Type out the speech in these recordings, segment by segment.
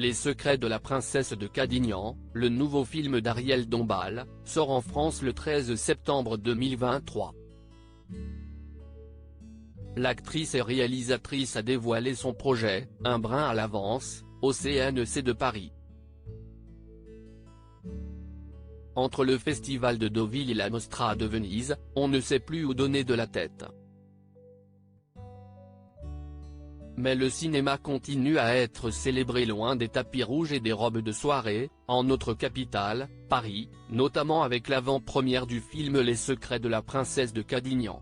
Les secrets de la princesse de Cadignan, le nouveau film d'Ariel Dombal, sort en France le 13 septembre 2023. L'actrice et réalisatrice a dévoilé son projet, un brin à l'avance, au CNC de Paris. Entre le Festival de Deauville et la Mostra de Venise, on ne sait plus où donner de la tête. Mais le cinéma continue à être célébré loin des tapis rouges et des robes de soirée, en notre capitale, Paris, notamment avec l'avant-première du film Les secrets de la princesse de Cadignan.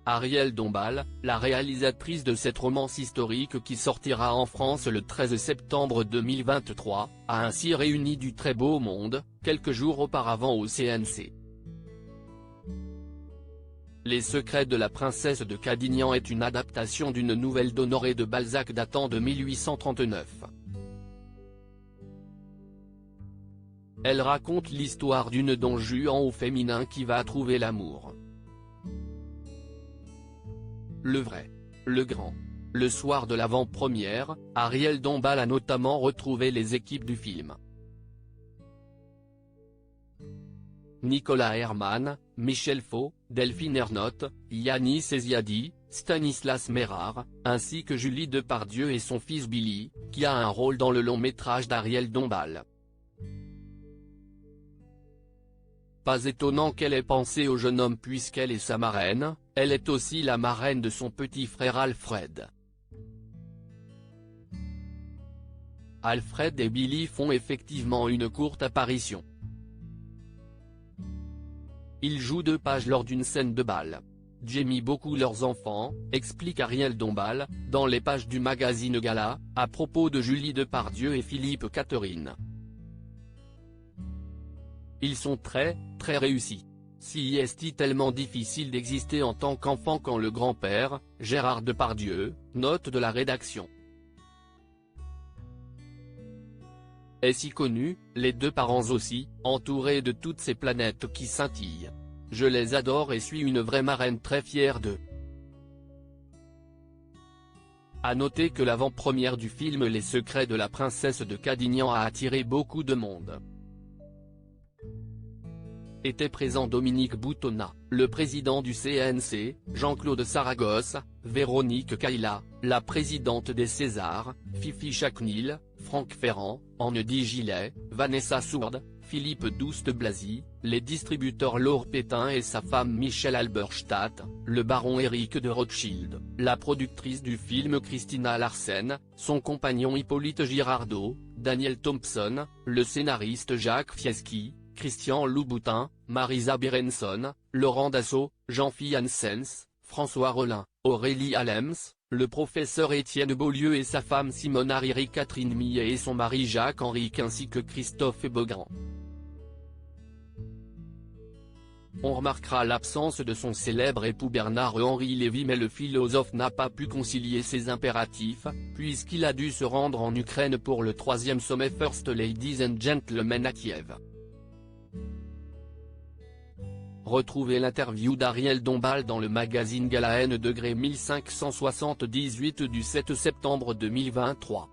Ariel Dombal, la réalisatrice de cette romance historique qui sortira en France le 13 septembre 2023, a ainsi réuni du très beau monde, quelques jours auparavant au CNC. Les secrets de la princesse de Cadignan est une adaptation d'une nouvelle d'Honoré de Balzac datant de 1839. Elle raconte l'histoire d'une Don Juan au féminin qui va trouver l'amour. Le vrai. Le grand. Le soir de l'avant-première, Ariel Dombal a notamment retrouvé les équipes du film. Nicolas Herman, Michel Faux, Delphine Ernotte, Yanis Eziadi, Stanislas Mérard, ainsi que Julie Depardieu et son fils Billy, qui a un rôle dans le long-métrage d'Ariel Dombal. Pas étonnant qu'elle ait pensé au jeune homme puisqu'elle est sa marraine, elle est aussi la marraine de son petit frère Alfred. Alfred et Billy font effectivement une courte apparition. Ils jouent 2 pages lors d'une scène de bal. J'aime beaucoup leurs enfants, explique Ariel Dombal, dans les pages du magazine Gala, à propos de Julie Depardieu et Philippe Catherine. Ils sont très réussis. Si est tellement difficile d'exister en tant qu'enfant quand le grand-père, Gérard Depardieu, note de la rédaction. Est si connu, les 2 parents aussi, entourés de toutes ces planètes qui scintillent. Je les adore et suis une vraie marraine très fière d'eux. À noter que l'avant-première du film Les secrets de la princesse de Cadignan a attiré beaucoup de monde. Était présent Dominique Boutonnat, le président du CNC, Jean-Claude Saragosse, Véronique Caïla, la présidente des Césars, Fifi Chacnil, Franck Ferrand, Anne-Di Gillet, Vanessa Sourde, Philippe Douste-Blazy, les distributeurs Laure Pétain et sa femme Michel Alberstadt, le baron Éric de Rothschild, la productrice du film Christina Larsen, son compagnon Hippolyte Girardot, Daniel Thompson, le scénariste Jacques Fieschi, Christian Louboutin, Marisa Berenson, Laurent Dassault, Jean-Philippe Janssens, François Rollin, Aurélie Alems, le professeur Étienne Beaulieu et sa femme Simone Hariri, Catherine Millet et son mari Jacques Henrique ainsi que Christophe Beaugrand. On remarquera l'absence de son célèbre époux Bernard-Henri Lévy mais le philosophe n'a pas pu concilier ses impératifs, puisqu'il a dû se rendre en Ukraine pour le 3e sommet First Ladies and Gentlemen à Kiev. Retrouvez l'interview d'Ariel Dombal dans le magazine Gala N° 1578 du 7 septembre 2023.